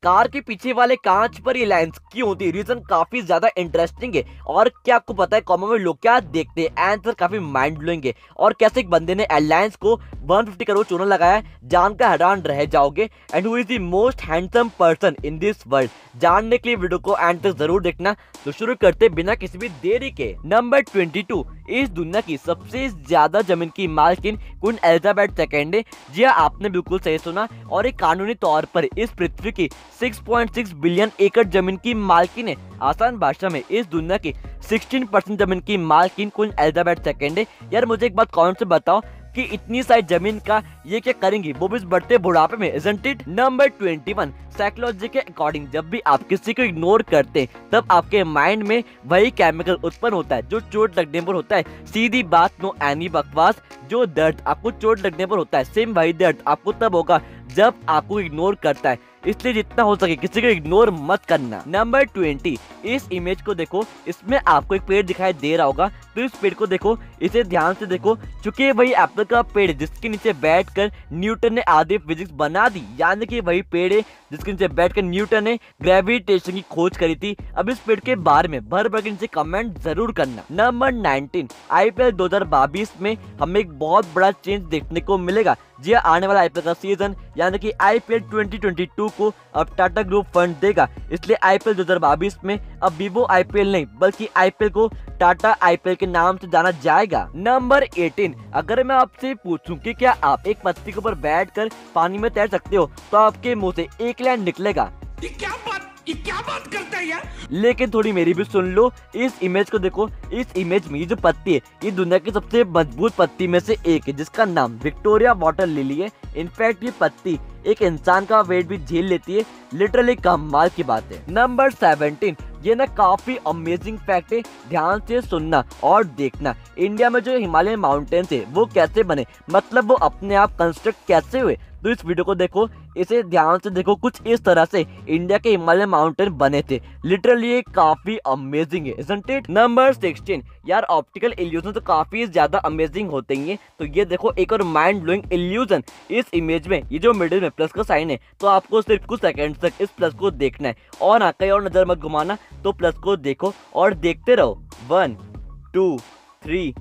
Car के पीछे वाले कांच पर ये लाइंस क्यों होती है? रीजन काफी ज्यादा इंटरेस्टिंग है। और क्या आपको पता है कॉमन में लोग क्या देखते हैं? आंसर काफी माइंड ब्लोइंग है। और कैसे एक बंदे ने एयरलाइंस को 150 करोड़ चूना लगाया, जानकर हैरान रह जाओगे। And who is the most handsome person in this world, जानने के लिए वीडियो को एंड तक जरूर देखना। तो शुरू करते बिना किसी भी देरी के। नंबर 22, इस दुनिया की सबसे ज्यादा जमीन की मालकिन क्वीन एलिजाबेथ सेकेंड है। जी हाँ, आपने बिल्कुल सही सुना। और एक कानूनी तौर पर इस पृथ्वी की 6.6 बिलियन एकड़ जमीन की मालकिन है। आसान भाषा में इस दुनिया की 16% जमीन की मालकिन क्वीन एलिजाबेथ सेकेंड है। यार मुझे एक बात कौन से बताओ कि इतनी सारी जमीन का ये क्या करेंगी, वो भी इस बढ़ते बुढ़ापे में, isn't it? नंबर 21, साइकोलॉजी के अकॉर्डिंग जब भी आप किसी को इग्नोर करते हैं तब आपके माइंड में वही केमिकल उत्पन्न होता है जो चोट लगने पर होता है। सीधी बात, नो एनी बकवास। जो दर्द आपको चोट लगने पर होता है, सेम वही दर्द आपको तब होगा जब आपको इग्नोर करता है। इसलिए जितना हो सके किसी को इग्नोर मत करना। नंबर 20, इस इमेज को देखो, इसमें आपको एक पेड़ दिखाई दे रहा होगा। तो इस पेड़ को देखो, इसे ध्यान से देखो, चूंकि वही एप्पल का पेड़ है जिसके नीचे बैठकर न्यूटन ने आधी फिजिक्स बना दी। यानी कि वही पेड़ है जिसके नीचे बैठकर न्यूटन ने ग्रेविटेशन की खोज करी थी। अब इस पेड़ के बारे में भर भर के नीचे कमेंट जरूर करना। नंबर 19, IPL 2022 में हमें एक बहुत बड़ा चेंज देखने को मिलेगा। जी आने वाला IPL का सीजन यानी कि IPL 2022 को अब टाटा ग्रुप फंड देगा। इसलिए IPL 2022 में अब विवो IPL नहीं बल्कि IPL को टाटा IPL के नाम से जाना जाएगा। नंबर 18, अगर मैं आपसे पूछूं कि क्या आप एक पत्ती के ऊपर बैठकर पानी में तैर सकते हो तो आपके मुंह से एक लाइन निकलेगा। ये क्या बात करता है यार? लेकिन थोड़ी मेरी भी सुन लो। इस इमेज को देखो, इस इमेज में ये जो पत्ती है ये दुनिया की सबसे मजबूत पत्ती में से एक है जिसका नाम विक्टोरिया वाटर लिली है। इनफैक्ट ये पत्ती एक इंसान का वेट भी झेल लेती है। लिटरली कमाल की बात है। नंबर 17, ये ना काफी अमेजिंग फैक्ट है, ध्यान से सुनना और देखना। इंडिया में जो हिमालयन माउंटेन्स है वो कैसे बने, मतलब वो अपने आप कंस्ट्रक्ट कैसे हुए। तो इस वीडियो को देखो, इसे ध्यान से देखो, कुछ इस तरह से इंडिया के हिमालयन माउंटेन बने थे। लिटरली ये काफी अमेजिंग है, isn't it? नंबर 16, यार ऑप्टिकल इल्यूजन तो काफी ज्यादा अमेजिंग होते हैं। तो ये देखो एक और माइंड ब्लोइंग इल्यूजन। इस इमेज में ये जो मिडिल में प्लस का साइन है तो आपको सिर्फ कुछ सेकंड तक इस प्लस को देखना है और हाँ कहीं और नजर मत घुमाना। तो प्लस को देखो और देखते रहो। 1 2 3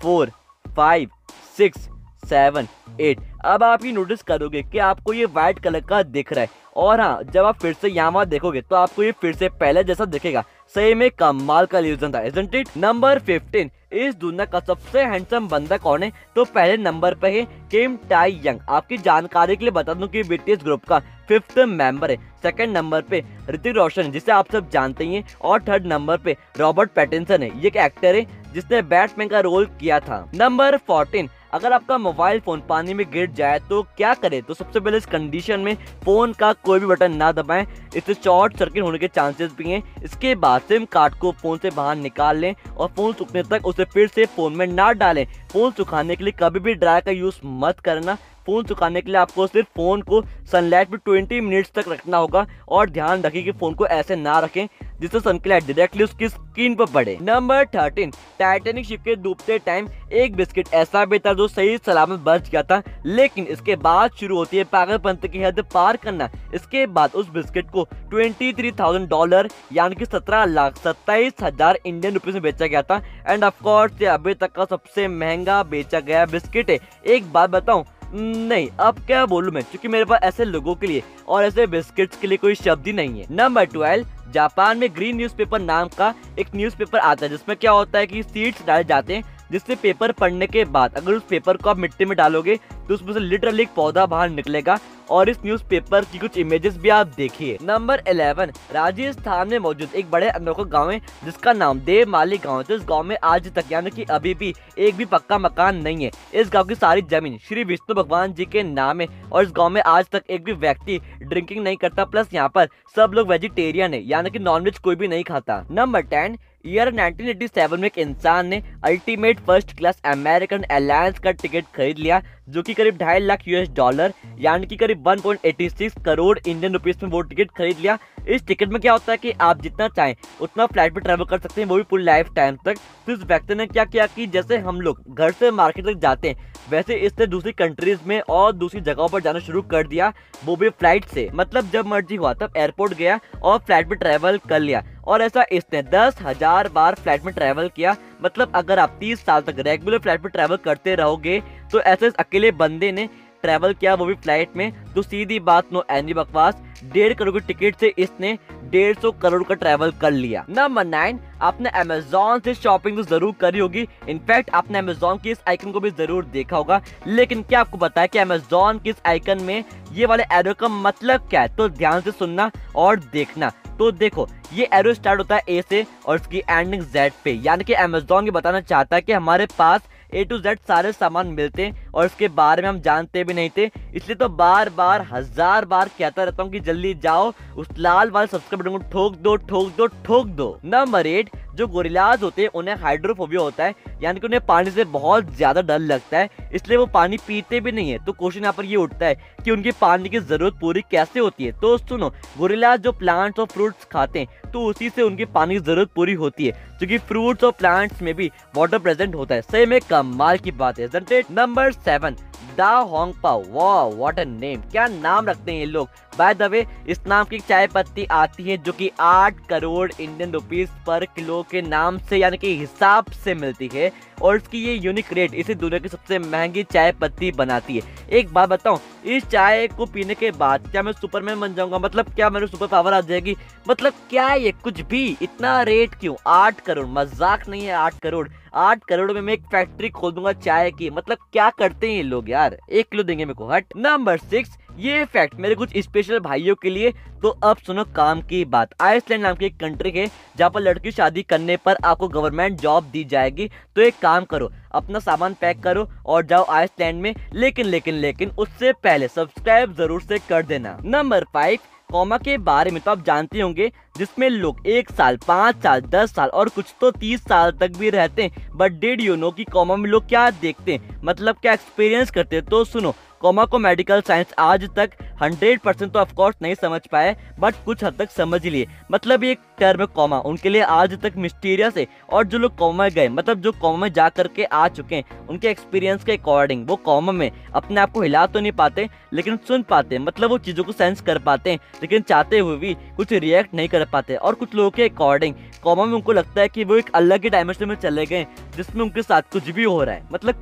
4 5 6 7 8। अब आप ये नोटिस करोगे कि आपको ये व्हाइट कलर का दिख रहा है। और हाँ, जब आप फिर से यहाँ देखोगे तो आपको ये फिर से पहले जैसा दिखेगा। सही में कमाल का इल्यूजन था, isn't it? नंबर 15, इस दुनिया का सबसे हैंडसम बंदा कौन है? तो पहले नंबर पे है किम टाई यंग। आपकी जानकारी के लिए बता दूं कि BTS ग्रुप का 5th मेंबर है। सेकंड नंबर पे ऋतिक रोशन जिसे आप सब जानते ही हैं। और थर्ड नंबर पे रॉबर्ट पैटिंसन है। ये एक एक्टर है जिसने बैटमैन का रोल किया था। नंबर 14, अगर आपका मोबाइल फोन पानी में गिर जाए तो क्या करें? तो सबसे पहले इस कंडीशन में फोन का कोई भी बटन ना दबाएं, इससे शॉर्ट सर्किट होने के चांसेस भी हैं। इसके बाद सिम कार्ड को फोन से बाहर निकाल लें और फोन सूखने तक उसे फिर से फोन में ना डालें। फोन सुखाने के लिए कभी भी ड्राई का यूज मत करना। फोन सुखाने के लिए आपको सिर्फ फोन को सनलाइट में 20 मिनट्स तक रखना होगा। और ध्यान रखें कि फोन को ऐसे ना रखें जिससे सन की लाइट डायरेक्टली उसकी स्क्रीन पर पड़े। नंबर 13, टाइटैनिक शिप के डूबते टाइम एक बिस्किट ऐसा भी था जो सही सलामत बच गया था, लेकिन इसके बाद शुरू होती है पागलपंत की हद पार करना। इसके बाद उस बिस्किट को $23,000 यानी कि 17,27,000 इंडियन रुपीज में बेचा गया था। एंड ऑफकोर्स ये अभी तक का सबसे महंगा बेचा गया बिस्किट है। एक बात बताऊं, नहीं अब क्या बोलूं मैं, क्योंकि मेरे पास ऐसे लोगों के लिए और ऐसे बिस्किट्स के लिए कोई शब्द ही नहीं है। नंबर 12, जापान में ग्रीन न्यूज़पेपर नाम का एक न्यूज़पेपर आता है जिसमें क्या होता है कि सीड्स डाले जाते हैं जिससे पेपर पढ़ने के बाद अगर उस पेपर को आप मिट्टी में डालोगे तो उसमें से लिटरली एक पौधा बाहर निकलेगा। और इस न्यूज़पेपर की कुछ इमेजेस भी आप देखिए। नंबर 11, राजस्थान में मौजूद एक बड़े अनोखा गांव है जिसका नाम देवमाली गांव है। तो इस गांव में आज तक यानी कि अभी भी एक भी पक्का मकान नहीं है। इस गांव की सारी जमीन श्री विष्णु भगवान जी के नाम है और इस गांव में आज तक एक भी व्यक्ति ड्रिंकिंग नहीं करता। प्लस यहाँ पर सब लोग वेजिटेरियन है यानी कि नॉनवेज कोई भी नहीं खाता। नंबर 10, ईयर 1987 में एक इंसान ने ultimate first class American airlines का टिकट खरीद लिया जो कि करीब 2.5 लाख $US, यानी कि करीब 1.86 करोड़ इंडियन रुपीस में वो टिकट खरीद लिया। इस टिकट में क्या होता है कि आप जितना चाहें उतना फ्लाइट पे ट्रैवल कर सकते हैं, वो भी पूरी लाइफ टाइम तक। तो इस व्यक्ति ने क्या किया कि जैसे हम लोग घर से मार्केट तक जाते हैं, वैसे इसने दूसरी कंट्रीज में और दूसरी जगहों पर जाना शुरू कर दिया, वो भी फ्लाइट से। मतलब जब मर्जी हुआ तब एयरपोर्ट गया और फ्लाइट पे ट्रैवल कर लिया। और ऐसा इसने 10,000 बार फ्लाइट में ट्रैवल किया। मतलब अगर आप 30 साल तक रेगुलर फ्लाइट पे ट्रैवल करते रहोगे तो ऐसे इस अकेले बंदे ने ट्रैवल किया, वो भी फ्लाइट में। तो सीधी बात, नो एनी बकवास, 1.5 करोड़ की टिकट से इसने 150 करोड़ का ट्रैवल कर लिया। नंबर 9, आपने अमेजोन से शॉपिंग तो जरूर करी होगी। इनफैक्ट आपने अमेजोन की इस आइकन को भी जरूर देखा होगा। लेकिन क्या आपको पता है कि अमेजोन की इस आइकन में ये वाले एरो का मतलब क्या है? तो ध्यान से सुनना और देखना। तो देखो, ये एरो स्टार्ट होता है ए से और इसकी एंडिंग जेड पे, यानी कि अमेजोन ये बताना चाहता है कि हमारे पास A to Z सारे सामान मिलते हैं और इसके बारे में हम जानते भी नहीं थे। इसलिए तो बार बार 1000 बार कहता रहता हूँ कि जल्दी जाओ उस लाल वाले सब्सक्राइब बटन को ठोक दो ठोक दो ठोक दो। नंबर 8, जो गोरिल्लाज होते हैं उन्हें हाइड्रोफोबिया होता है, यानी कि उन्हें पानी से बहुत ज्यादा डर लगता है, इसलिए वो पानी पीते भी नहीं है। तो क्वेश्चन यहाँ पर ये उठता है कि उनकी पानी की जरूरत पूरी कैसे होती है? तो सुनो, गोरिल्लाज जो प्लांट्स और फ्रूट्स खाते हैं तो उसी से उनकी पानी की जरूरत पूरी होती है, क्योंकि फ्रूट्स और प्लांट्स में भी वाटर प्रेजेंट होता है। सही में कमाल की बात है। नंबर 7, दा होंग पाओ। वाह, व्हाट अ नेम, क्या नाम रखते हैं ये लोग। बाय द वे, इस नाम की चाय पत्ती आती है जो कि 8 करोड़ इंडियन रुपीस पर किलो के नाम से, यानी कि हिसाब से मिलती है। और इसकी ये यूनिक रेट इसे दुनिया की सबसे महंगी चाय पत्ती बनाती है। एक बात बताऊं, इस चाय को पीने के बाद क्या मैं सुपरमैन बन जाऊंगा? मतलब क्या मेरे सुपर पावर आ जाएगी? मतलब क्या ये कुछ भी? इतना रेट क्यों? 8 करोड़, मजाक नहीं है। 8 करोड़, 8 करोड़ में मैं एक फैक्ट्री खोल दूंगा चाय की। मतलब क्या करते हैं ये लोग यार? 1 किलो देंगे मेरे को, हट। नंबर 6, ये फैक्ट मेरे कुछ स्पेशल भाइयों के लिए। तो अब सुनो काम की बात। आइसलैंड नाम की एक कंट्री है जहाँ पर लड़की शादी करने पर आपको गवर्नमेंट जॉब दी जाएगी। तो एक काम करो, अपना सामान पैक करो और जाओ आइसलैंड में। लेकिन उससे पहले सब्सक्राइब जरूर से कर देना। नंबर 5, कॉमा के बारे में तो आप जानते होंगे, जिसमें लोग 1 साल, 5 साल, 10 साल और कुछ तो 30 साल तक भी रहते हैं। बट डिड यू नो कि कॉमा में लोग क्या देखते हैं, मतलब क्या एक्सपीरियंस करते हैं? तो सुनो, कॉमा को मेडिकल साइंस आज तक 100% तो ऑफकोर्स नहीं समझ पाए, बट कुछ हद तक समझ लिए। मतलब ये टर्म कॉमा उनके लिए आज तक मिस्टीरियस है। और जो लोग कॉमा में गए, मतलब जो कॉमा में जा करके आ चुके हैं, उनके एक्सपीरियंस के अकॉर्डिंग वो कॉमा में अपने आप को हिला तो नहीं पाते, लेकिन सुन पाते हैं। मतलब वो चीजों को सेंस कर पाते हैं, लेकिन चाहते हुए भी कुछ रिएक्ट नहीं कर पाते। और कुछ लोगों के अकॉर्डिंग कॉमा में उनको लगता है कि वो एक अलग ही डायमेंशन में चले गए, जिसमें उनके साथ कुछ भी हो रहा है। मतलब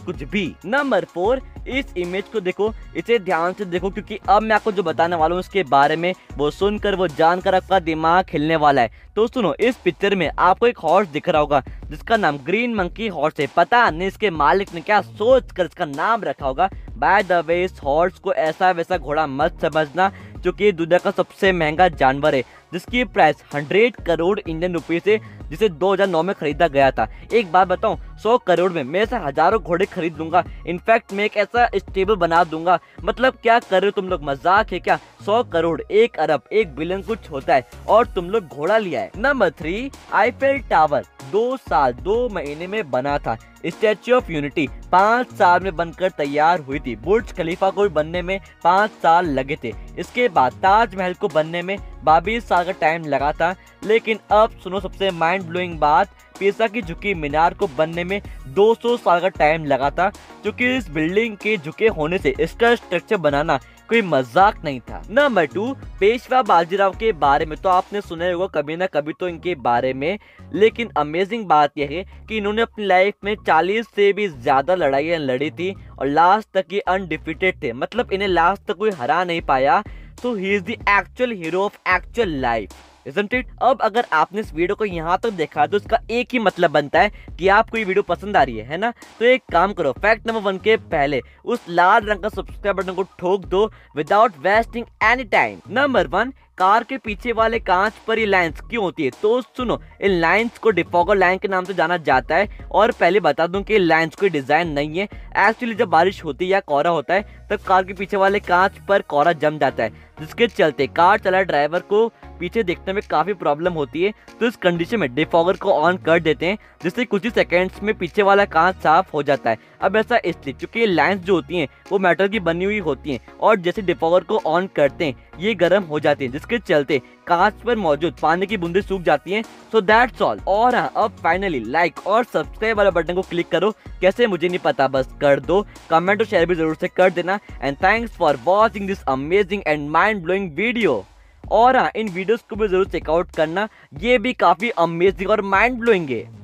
कुछ भी। नंबर 4, इस इमेज को देखो, इसे ध्यान से देखो, क्योंकि अब मैं आपको जो बताने वाला हूँ उसके बारे में वो सुनकर, वो जानकर आपका दिमाग हिलने वाला है। तो सुनो, इस पिक्चर में आपको एक हॉर्स दिख रहा होगा जिसका नाम ग्रीन मंकी हॉर्स है। पता नहीं इसके मालिक ने क्या सोच कर इसका नाम रखा होगा। बाय द वे, इस हॉर्स को ऐसा वैसा घोड़ा मत समझना, क्योंकि दुनिया का सबसे महंगा जानवर है, जिसकी प्राइस 100 करोड़ इंडियन रुपीस है, जिसे 2009 में खरीदा गया था। एक बात बताऊं, 100 करोड़ में मैं ऐसे हजारों घोड़े खरीद लूंगा। इनफैक्ट मैं एक ऐसा स्टेबल बना दूंगा। मतलब क्या कर रहे हो तुम लोग, मजाक है क्या? 100 करोड़, 1 अरब, 1 बिलियन कुछ होता है और तुम लोग घोड़ा लिया है। नंबर 3, आईफेल टावर 2 साल 2 महीने में बना था। स्टैच्यू ऑफ यूनिटी 5 साल में बनकर तैयार हुई थी। बुर्ज खलीफा को बनने में 5 साल लगे थे। इसके बाद ताजमहल को बनने में 22 साल का टाइम लगा था। लेकिन अब सुनो सबसे माइंड ब्लोइंग बात, पीसा की झुकी मीनार को बनने में 200 साल का टाइम लगा था, क्योंकि इस बिल्डिंग के झुके होने से इसका स्ट्रक्चर बनाना कोई मजाक नहीं था। नंबर 2, पेशवा बाजीराव के बारे में तो आपने सुना होगा कभी ना कभी तो इनके बारे में। लेकिन अमेजिंग बात यह है कि इन्होंने अपनी लाइफ में 40 से भी ज्यादा लड़ाइयाँ लड़ी थी और लास्ट तक ये अनडिफिटेड थे। मतलब इन्हें लास्ट तक कोई हरा नहीं पाया। तो he is the actual hero of actual life, isn't it? अब अगर आपने इस वीडियो को यहाँ तक देखा तो इसका एक ही मतलब बनता है कि आपको ये वीडियो पसंद आ रही है ना? तो एक काम करो, फैक्ट नंबर 1 के पहले उस लाल रंग का सब्सक्राइब बटन को ठोक दो without wasting any time. Number 1, car के पीछे वाले कांच पर ये लाइंस क्यों होती है? तो सुनो, इन लाइंस को डिफॉगर लाइन के नाम से जाना जाता है। और पहले बता दूं कि लाइंस कोई डिजाइन नहीं है। एक्चुअली जब बारिश होती है या कोहरा होता है तब कार के पीछे वाले कांच पर कोहरा जम जाता है, जिसके चलते कार चला ड्राइवर को पीछे देखने में काफी प्रॉब्लम होती है, तो इस कंडीशन में डिफॉगर को ऑन कर देते हैं, जिससे कुछ ही सेकंड्स में पीछे वाला कांच साफ हो जाता है। अब ऐसा इसलिए क्योंकि ये लाइंस जो होती हैं वो मेटल की बनी हुई होती हैं, और जैसे डिफॉगर को ऑन करते हैं ये गर्म हो जाती हैं, जिसके चलते कांच पर मौजूद पानी की बूंदें सूख जाती हैं। So that's all. और हाँ, अब फाइनली लाइक और सब्सक्राइब वाला बटन को क्लिक करो। कैसे मुझे नहीं पता, बस कर दो। कमेंट और शेयर भी जरूर से कर देना। And thanks for watching this amazing and mind blowing video. और हाँ, इन वीडियोस को भी जरूर चेकआउट करना, ये भी काफी अमेजिंग और माइंड ब्लोइंग है।